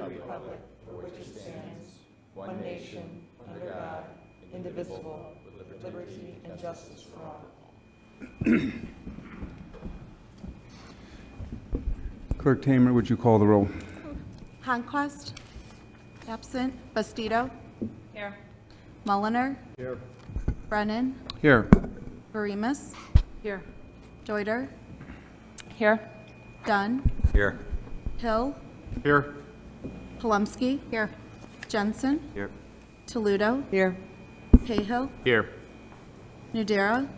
republic for which it stands, one nation, under God, indivisible, with liberty and justice for all. Clerk Tamer, would you call the roll? Conquest. Absent. Bastido. Here. Mulliner. Here. Brennan. Here. Barimas. Here. Deuter. Here. Dunn. Here. Hill. Here. Palumsky. Here. Jensen. Here. Toledo. Here. Cahill. Here. Nudera.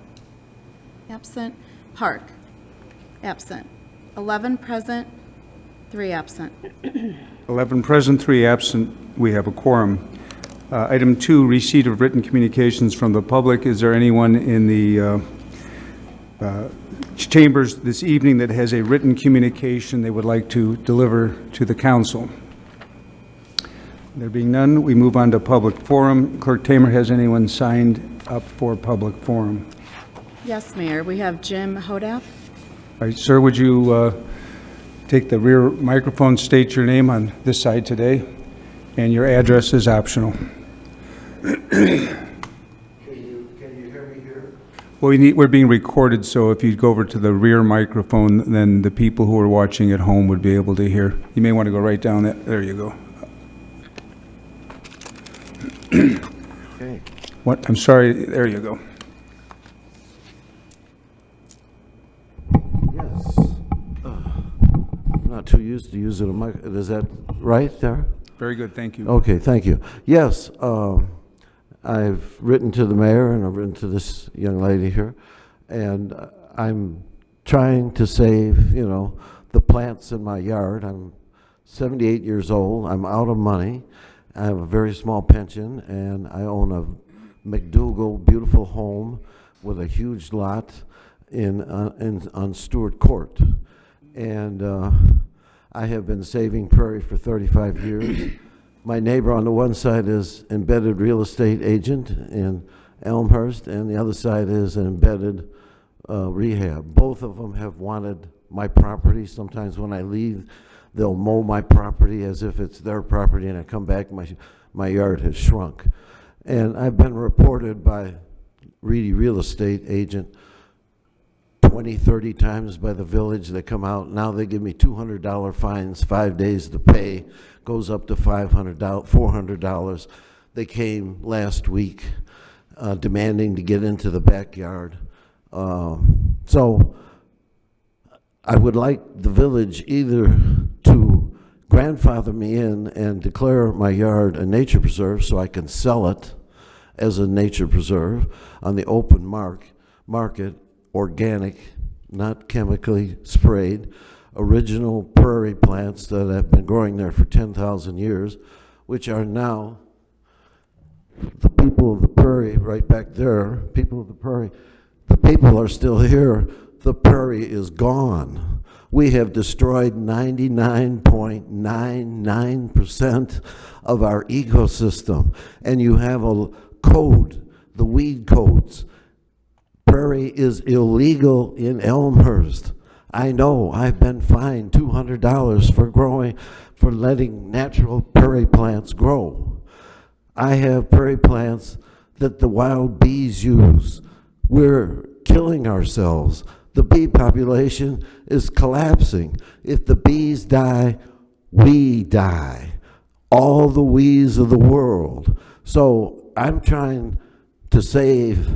Absent. Park. Absent. 11 present, 3 absent. 11 present, 3 absent. We have a quorum. Item 2, receipt of written communications from the public. Is there anyone in the chambers this evening that has a written communication they would like to deliver to the council? There being none, we move on to public forum. Clerk Tamer, has anyone signed up for public forum? Yes, Mayor. We have Jim Hodap. All right, sir, would you take the rear microphone, state your name on this side today, and your address is optional. Can you hear me here? Well, we're being recorded, so if you go over to the rear microphone, then the people who are watching at home would be able to hear. You may want to go right down that. There you go. Okay. What? I'm sorry. There you go. Yes. I'm not too used to using a mic. Is that right there? Very good. Thank you. Okay, thank you. Yes, I've written to the mayor and I've written to this young lady here, and I'm trying to save, the plants in my yard. I'm 78 years old. I'm out of money. I have a very small pension, and I own a McDougal beautiful home with a huge lot on Stewart Court. And I have been saving prairie for 35 years. My neighbor on the one side is embedded real estate agent in Elmhurst, and the other side is an embedded rehab. Both of them have wanted my property. Sometimes when I leave, they'll mow my property as if it's their property, and I come back, my yard has shrunk. And I've been reported by Reedy real estate agent 20, 30 times by the village. They come out. Now they give me $200 fines, 5 days to pay. Goes up to $500, $400. They came last week demanding to get into the backyard. So I would like the village either to grandfather me in and declare my yard a nature preserve so I can sell it as a nature preserve on the open market, organic, not chemically sprayed, original prairie plants that have been growing there for 10,000 years, which are now the people of the prairie right back there, people of the prairie. The people are still here. The prairie is gone. We have destroyed 99.99% of our ecosystem. And you have a code, the weed codes. Prairie is illegal in Elmhurst. I know, I've been fined $200 for letting natural prairie plants grow. I have prairie plants that the wild bees use. We're killing ourselves. The bee population is collapsing. If the bees die, we die. All the wees of the world. So I'm trying to save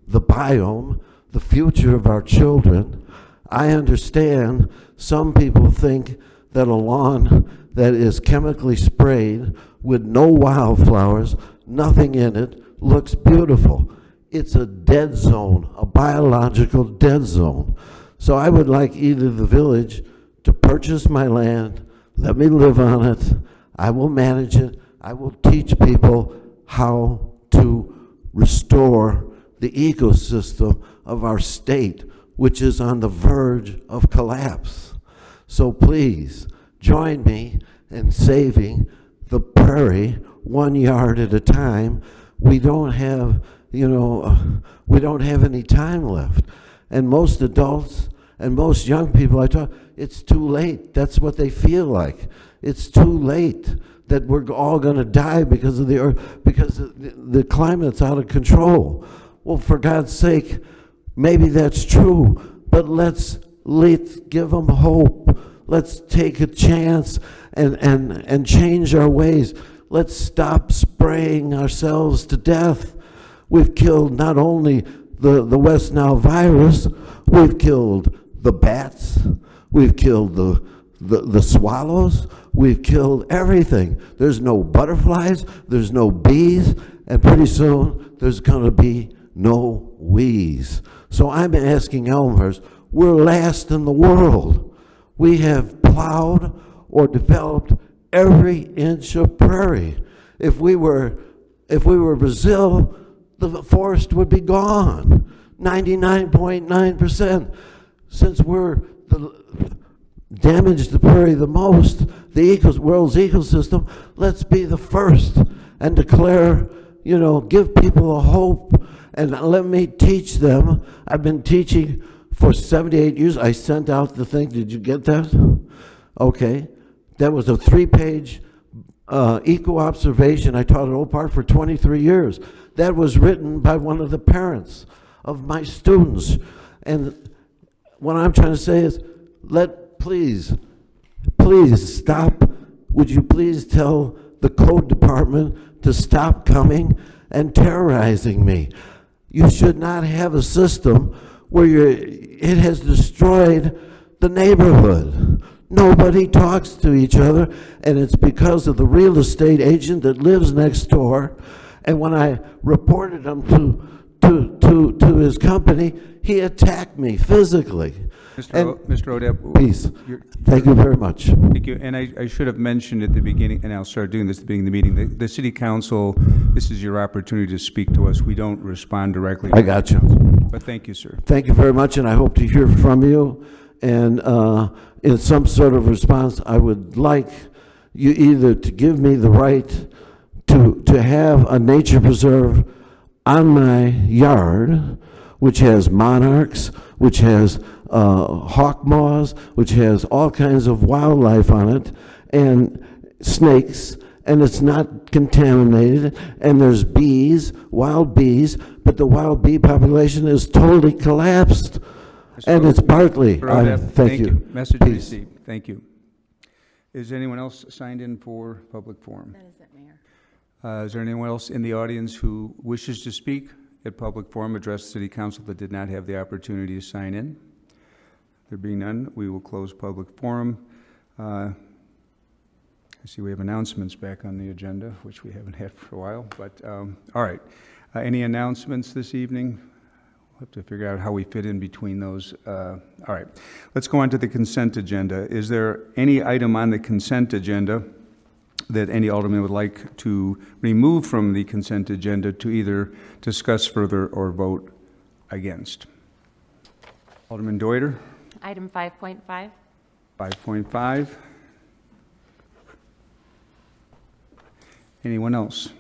the biome, the future of our children. I understand some people think that a lawn that is chemically sprayed with no wildflowers, nothing in it, looks beautiful. It's a dead zone, a biological dead zone. So I would like either the village to purchase my land, let me live on it, I will manage it, I will teach people how to restore the ecosystem of our state, which is on the verge of collapse. So please, join me in saving the prairie 1 yard at a time. We don't have, we don't have any time left. And most adults and most young people I talk, it's too late. That's what they feel like. It's too late, that we're all going to die because of the earth, because the climate's out of control. Well, for God's sake, maybe that's true, but let's give them hope. Let's take a chance and change our ways. Let's stop spraying ourselves to death. We've killed not only the West Nile virus, we've killed the bats, we've killed the swallows, we've killed everything. There's no butterflies, there's no bees, and pretty soon there's going to be no wees. So I'm asking Elmhurst, we're last in the world. We have plowed or developed every inch of prairie. If we were Brazil, the forest would be gone, 99.9%. Since we're damaged the prairie the most, the world's ecosystem, let's be the first and declare, give people a hope, and let me teach them. I've been teaching for 78 years. I sent out the thing. Did you get that? Okay. That was a 3-page eco-observation. I taught at Oak Park for 23 years. That was written by one of the parents of my students. And what I'm trying to say is, please stop. Would you please tell the code department to stop coming and terrorizing me? You should not have a system where it has destroyed the neighborhood. Nobody talks to each other, and it's because of the real estate agent that lives next door. And when I reported him to his company, he attacked me physically. Mr. Odep, please, thank you very much. Thank you. And I should have mentioned at the beginning, and I'll start doing this at the beginning of the meeting, the City Council, this is your opportunity to speak to us. We don't respond directly. I got you. But thank you, sir. Thank you very much, and I hope to hear from you. And in some sort of response, I would like you either to give me the right to have a nature preserve on my yard, which has monarchs, which has hawk moths, which has all kinds of wildlife on it, and snakes, and it's not contaminated, and there's bees, wild bees, but the wild bee population is totally collapsed. And it's partly. Thank you. Message received. Thank you. Is anyone else signed in for public forum? That is it, Mayor. Is there anyone else in the audience who wishes to speak at public forum, address the City Council that did not have the opportunity to sign in? There being none, we will close public forum. I see we have announcements back on the agenda, which we haven't had for a while, but all right. Any announcements this evening? We'll have to figure out how we fit in between those. All right, let's go on to the consent agenda. Is there any item on the consent agenda that any alderman would like to remove from the consent agenda to either discuss further or vote against? Alderman Deuter. Item 5.5. 5.5. Anyone else?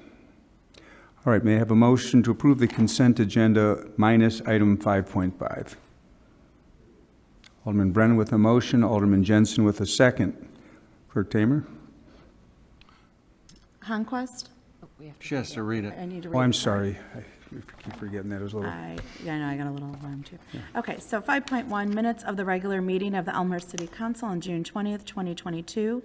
All right, may I have a motion to approve the consent agenda minus item 5.5? Alderman Brennan with a motion, Alderman Jensen with a second. Clerk Tamer? Honquist? She has to read it. I need to read it. Oh, I'm sorry. I keep forgetting that. It was a little... I know, I got a little alarm too. Okay, so 5.1, minutes of the regular meeting of the Elmhurst City Council on June 20th, 2022.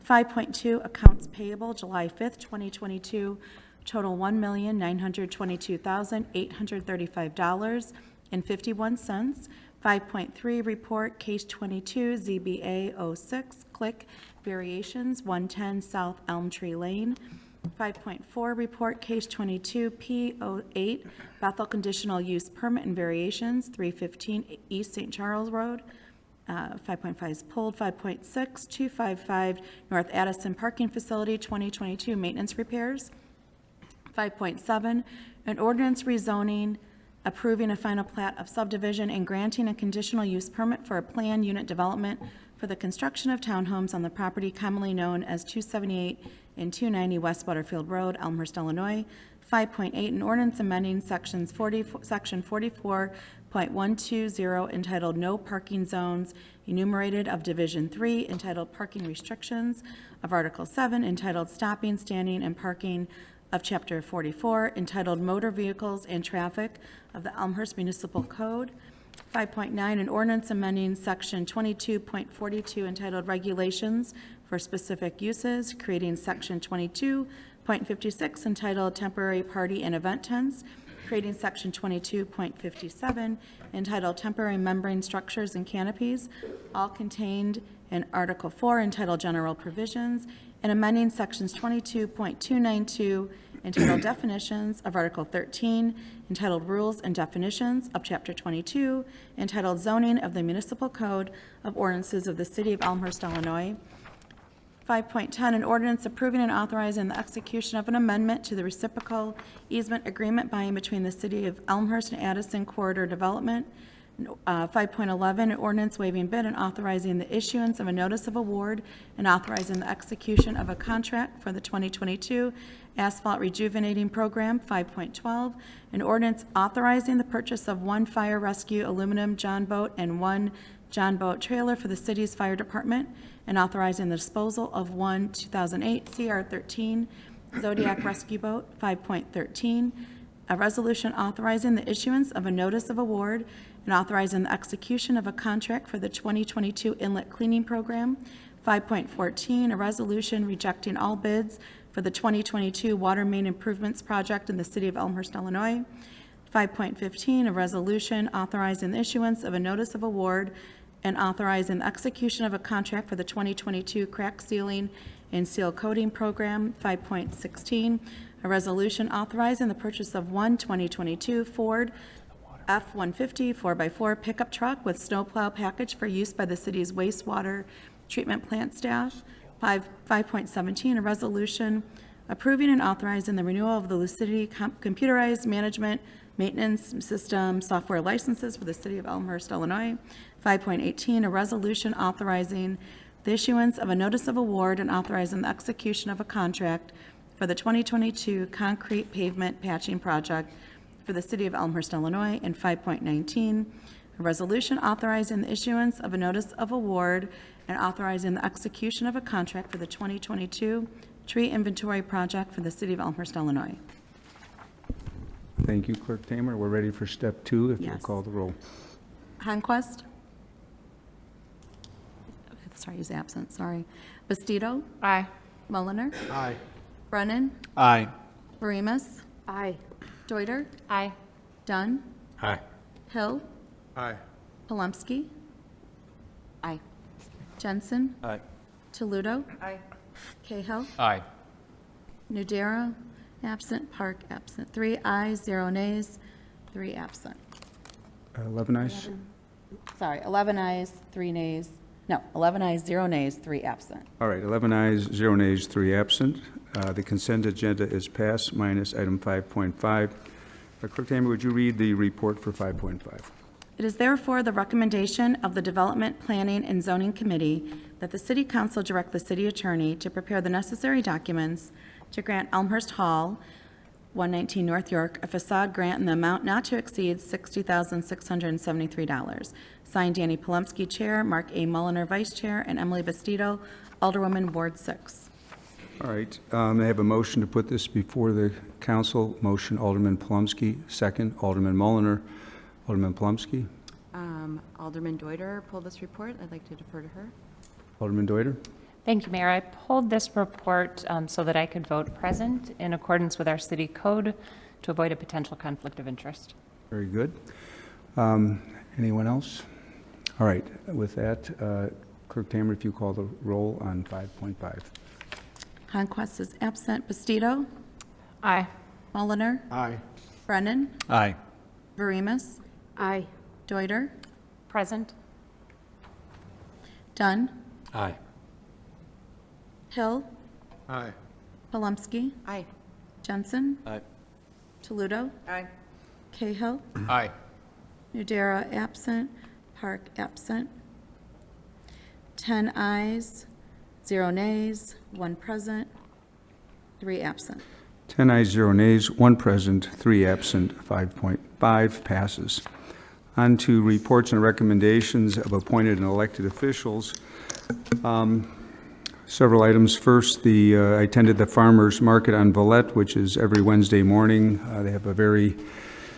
5.2, accounts payable, July 5th, 2022, total $1,922,835.51. 5.3, report, case 22, ZBA 06, click, variations, 110 South Elm Tree Lane. 5.4, report, case 22, P08, Bethel conditional use permit and variations, 315 East St. Charles Road. 5.5 is pulled. 5.6, 255 North Addison Parking Facility, 2022 maintenance repairs. 5.7, an ordinance rezoning, approving a final plat of subdivision and granting a conditional use permit for a planned unit development for the construction of townhomes on the property commonly known as 278 and 290 West Butterfield Road, Elmhurst, Illinois. 5.8, an ordinance amending section 44.0 5.120 entitled No Parking Zones Enumerated of Division 3 entitled Parking Restrictions of Article 7 entitled Stopping, Standing, and Parking of Chapter 44 entitled Motor Vehicles and Traffic of the Elmhurst Municipal Code. 5.9, an ordinance amending Section 22.42 entitled Regulations for Specific Uses, creating Section 22.56 entitled Temporary Party and Event Tents, creating Section 22.57 entitled Temporary Membrane Structures and Canopies, all contained in Article 4 entitled General Provisions, and amending Sections 22.292 entitled Definitions of Article 13, entitled Rules and Definitions of Chapter 22, entitled Zoning of the Municipal Code of Ordinances of the City of Elmhurst, Illinois. 5.10, an ordinance approving and authorizing the execution of an amendment to the reciprocal easement agreement by and between the City of Elmhurst and Addison Corridor Development. 5.11, an ordinance waiving bid and authorizing the issuance of a notice of award and authorizing the execution of a contract for the 2022 asphalt rejuvenating program. 5.12, an ordinance authorizing the purchase of one fire rescue aluminum John boat and one John boat trailer for the city's fire department, and authorizing the disposal of one 2008 CR-13 Zodiac rescue boat. 5.13, a resolution authorizing the issuance of a notice of award and authorizing the execution of a contract for the 2022 inlet cleaning program. 5.14, a resolution rejecting all bids for the 2022 water main improvements project in the city of Elmhurst, Illinois. 5.15, a resolution authorizing the issuance of a notice of award and authorizing the execution of a contract for the 2022 crack sealing and seal coating program. 5.16, a resolution authorizing the purchase of one 2022 Ford F-150 4x4 pickup truck with snowplow package for use by the city's wastewater treatment plant staff. 5.17, a resolution approving and authorizing the renewal of the Lucidity computerized management maintenance system software licenses for the city of Elmhurst, Illinois. 5.18, a resolution authorizing the issuance of a notice of award and authorizing the execution of a contract for the 2022 concrete pavement patching project for the city of Elmhurst, Illinois. And 5.19, a resolution authorizing the issuance of a notice of award and authorizing the execution of a contract for the 2022 tree inventory project for the city of Elmhurst, Illinois. Thank you, Clerk Tamer. We're ready for step 2, if you'll Yes. call the roll. Conquest? Sorry, he's absent, sorry. Bastido? Aye. Mulliner? Aye. Brennan? Aye. Varimus? Aye. Deuter? Aye. Dunn? Aye. Hill? Aye. Palomski? Aye. Jensen? Aye. Toludo? Aye. Cahill? Aye. Nudera? Absent. Park? Absent. 3 ayes, 0 nays, 3 absent. 11 ayes? Sorry, 11 ayes, 3 nays. No, 11 ayes, 0 nays, 3 absent. All right, 11 ayes, 0 nays, 3 absent. The consent agenda is passed, minus item 5.5. Clerk Tamer, would you read the report for 5.5? It is therefore the recommendation of the Development, Planning, and Zoning Committee that the City Council direct the city attorney to prepare the necessary documents to grant Elmhurst Hall, 119 North York, a facade grant in the amount not to exceed $60,673. Signed, Danny Palomski, Chair, Mark A. Mulliner, Vice Chair, and Emily Bastido, Alderwoman, Ward 6. All right, I have a motion to put this before the council. Motion, Alderman Palomski. Second, Alderman Mulliner. Alderman Palomski. Alderman Deuter pulled this report. I'd like to defer to her. Alderman Deuter. Thank you, Mayor. I pulled this report so that I could vote present in accordance with our city code to avoid a potential conflict of interest. Very good. Anyone else? All right, with that, Clerk Tamer, if you call the roll on 5.5. Conquest is absent. Bastido? Aye. Mulliner? Aye. Brennan? Aye. Varimus? Aye. Deuter? Present? Dunn? Aye. Hill? Aye. Palomski? Aye. Jensen? Aye. Toludo? Aye. Cahill? Aye. Nudera absent. Park absent. 10 ayes, 0 nays, 1 present, 3 absent. 10 ayes, 0 nays, 1 present, 3 absent, 5.5 passes. On to reports and recommendations of appointed and elected officials. Several items. First, I attended the Farmers Market on Valette, which is every Wednesday morning. They have a very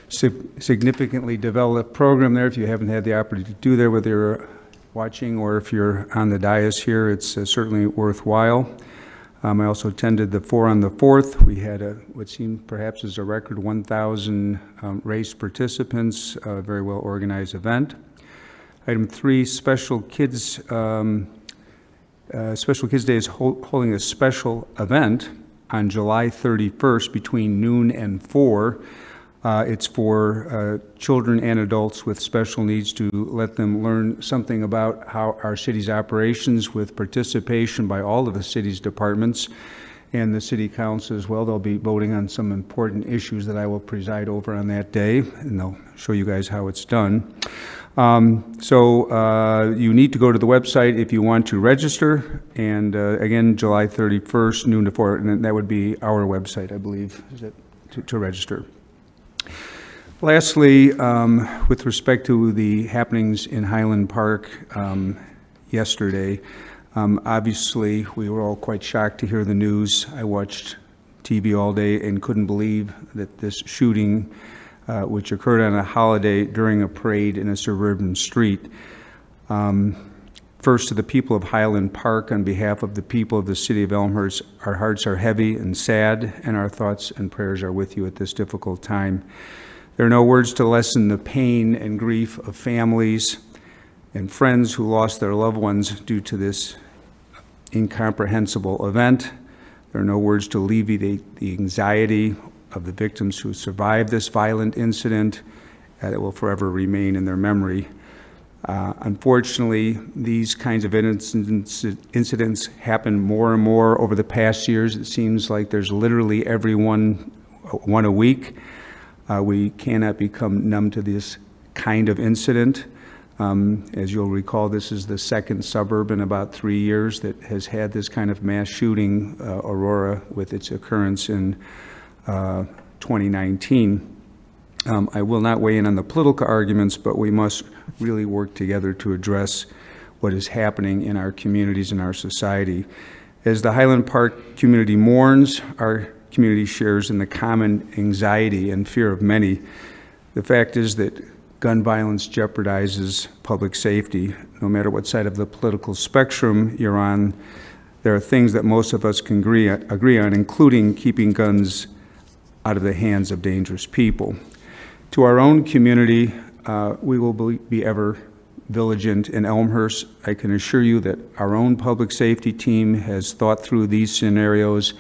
significantly developed program there. If you haven't had the opportunity to do that, whether you're watching or if you're on the dais here, it's certainly worthwhile. I also attended the 4 on the 4th. We had what seemed perhaps as a record 1,000 race participants, a very well organized event. Item 3, Special Kids Day is holding a special event on July 31st between noon and 4. It's for children and adults with special needs to let them learn something about how our city's operations with participation by all of the city's departments and the city council as well. They'll be voting on some important issues that I will preside over on that day, and they'll show you guys how it's done. You need to go to the website if you want to register, and again, July 31st, noon to 4, and that would be our website, I believe, is it, to register. Lastly, with respect to the happenings in Highland Park yesterday, obviously we were all quite shocked to hear the news. I watched TV all day and couldn't believe that this shooting, which occurred on a holiday during a parade in a suburban street. First, to the people of Highland Park, on behalf of the people of the city of Elmhurst, our hearts are heavy and sad, and our thoughts and prayers are with you at this difficult time. There are no words to lessen the pain and grief of families and friends who lost their loved ones due to this incomprehensible event. There are no words to alleviate the anxiety of the victims who survived this violent incident that will forever remain in their memory. Unfortunately, these kinds of incidents happen more and more over the past years. It seems like there's literally every one a week. We cannot become numb to this kind of incident. As you'll recall, this is the second suburb in about 3 years that has had this kind of mass shooting, Aurora, with its occurrence in 2019. I will not weigh in on the political arguments, but we must really work together to address what is happening in our communities and our society. As the Highland Park community mourns, our community shares in the common anxiety and fear of many. The fact is that gun violence jeopardizes public safety. No matter what side of the political spectrum you're on, there are things that most of us can agree on, including keeping guns out of the hands of dangerous people. To our own community, we will be ever vigilant in Elmhurst. I can assure you that our own public safety team has thought through these scenarios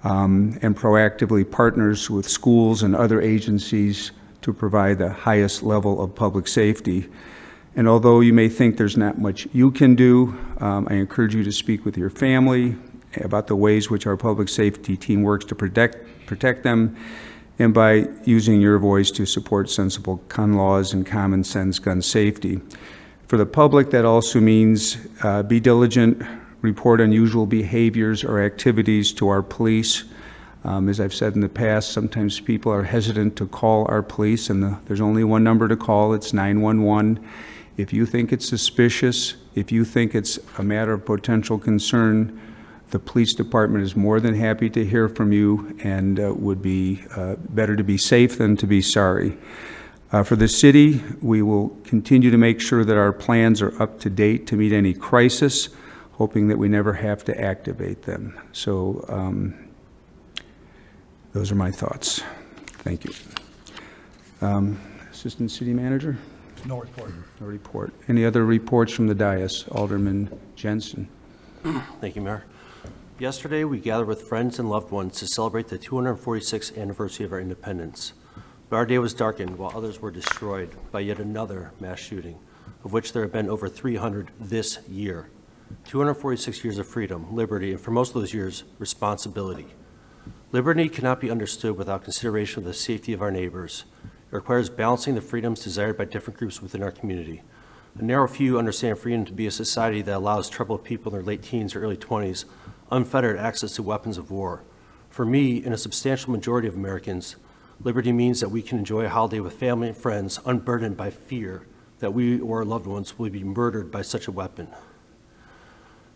and proactively partners with schools and other agencies to provide the highest level of public safety. And although you may think there's not much you can do, I encourage you to speak with your family about the ways which our public safety team works to protect them, and by using your voice to support sensible gun laws and common sense gun safety. For the public, that also means be diligent, report unusual behaviors or activities to our police. As I've said in the past, sometimes people are hesitant to call our police, and there's only one number to call, it's 911. If you think it's suspicious, if you think it's a matter of potential concern, the police department is more than happy to hear from you, and would be better to be safe than to be sorry. For the city, we will continue to make sure that our plans are up to date to meet any crisis, hoping that we never have to activate them. So those are my thoughts. Thank you. Assistant City Manager? No report. No report. Any other reports from the dais? Alderman Jensen. Thank you, Mayor. Yesterday, we gathered with friends and loved ones to celebrate the 246th anniversary of our independence. But our day was darkened while others were destroyed by yet another mass shooting, of which there have been over 300 this year. 246 years of freedom, liberty, and for most of those years, responsibility. Liberty cannot be understood without consideration of the safety of our neighbors. It requires balancing the freedoms desired by different groups within our community. A narrow few understand freedom to be a society that allows troubled people in their late teens or early 20s unfettered access to weapons of war. For me, and a substantial majority of Americans, Liberty means that we can enjoy a holiday with family and friends, unburdened by fear that we or our loved ones will be murdered by such a weapon.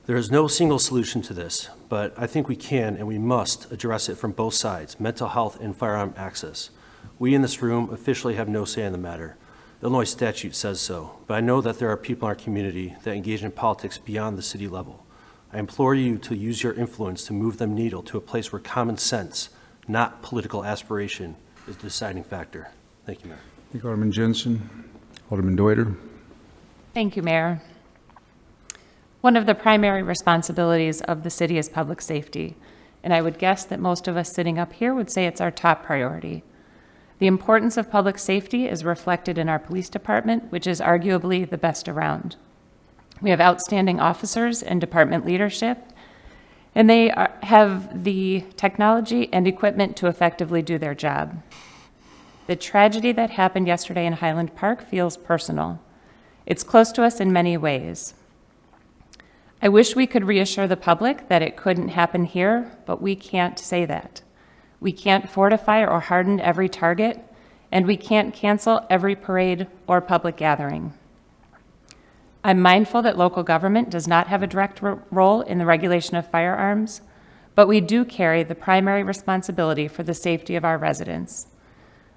There is no single solution to this, but I think we can and we must address it from both sides, mental health and firearm access. We in this room officially have no say in the matter. Illinois statute says so, but I know that there are people in our community that engage in politics beyond the city level. I implore you to use your influence to move the needle to a place where common sense, not political aspiration, is the deciding factor. Thank you, Mayor. Thank you, Alderman Jensen. Alderman Deuter. Thank you, Mayor. One of the primary responsibilities of the city is public safety, and I would guess that most of us sitting up here would say it's our top priority. The importance of public safety is reflected in our police department, which is arguably the best around. We have outstanding officers and department leadership, and they have the technology and equipment to effectively do their job. The tragedy that happened yesterday in Highland Park feels personal. It's close to us in many ways. I wish we could reassure the public that it couldn't happen here, but we can't say that. We can't fortify or harden every target, and we can't cancel every parade or public gathering. I'm mindful that local government does not have a direct role in the regulation of firearms, but we do carry the primary responsibility for the safety of our residents.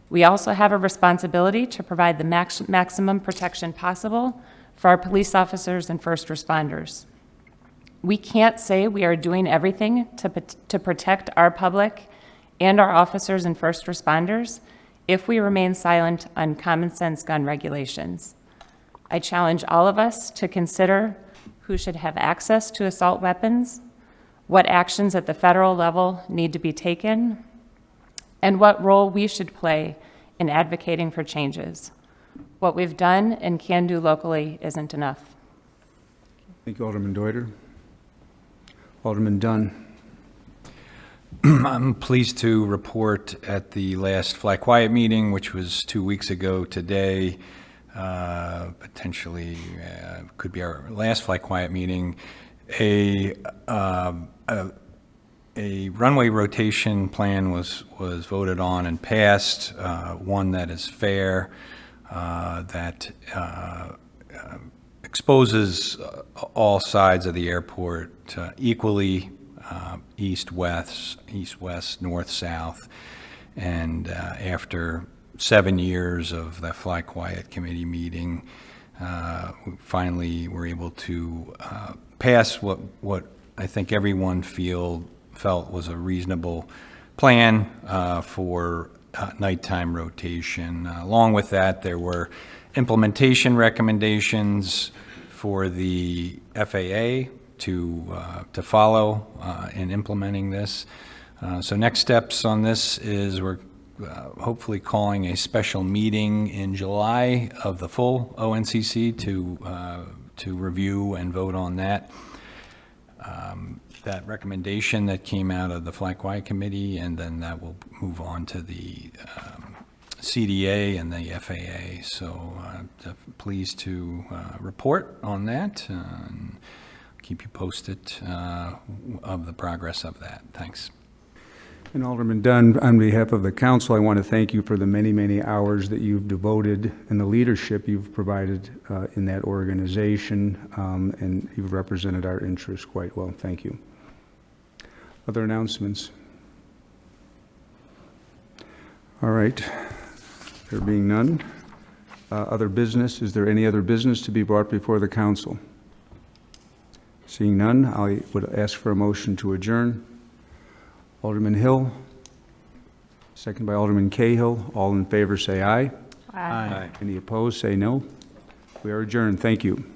We also have a responsibility to provide the maximum protection possible for our police officers and first responders. We can't say we are doing everything to protect our public and our officers and first responders if we remain silent on common sense gun regulations. I challenge all of us to consider who should have access to assault weapons, what actions at the federal level need to be taken, and what role we should play in advocating for changes. What we've done and can do locally isn't enough. Thank you, Alderman Deuter. Alderman Dunn. I'm pleased to report at the last Fly Quiet meeting, which was 2 weeks ago today, potentially could be our last Fly Quiet meeting, a runway rotation plan was voted on and passed, one that is fair, that exposes all sides of the airport equally, east, west, north, south. And after 7 years of the Fly Quiet Committee meeting, we finally were able to pass what I think everyone felt was a reasonable plan for nighttime rotation. Along with that, there were implementation recommendations for the FAA to follow in implementing this. So next steps on this is we're hopefully calling a special meeting in July of the full ONCC to review and vote on that. That recommendation that came out of the Fly Quiet Committee, and then that will move on to the CDA and the FAA. So pleased to report on that and keep you posted of the progress of that. Thanks. And Alderman Dunn, on behalf of the council, I want to thank you for the many, many hours that you've devoted and the leadership you've provided in that organization, and you've represented our interests quite well. Thank you. Other announcements? All right. There being none. Other business, is there any other business to be brought before the council? Seeing none, I would ask for a motion to adjourn. Alderman Hill, second by Alderman Cahill. All in favor say aye. Aye. Any opposed say no. We are adjourned. Thank you.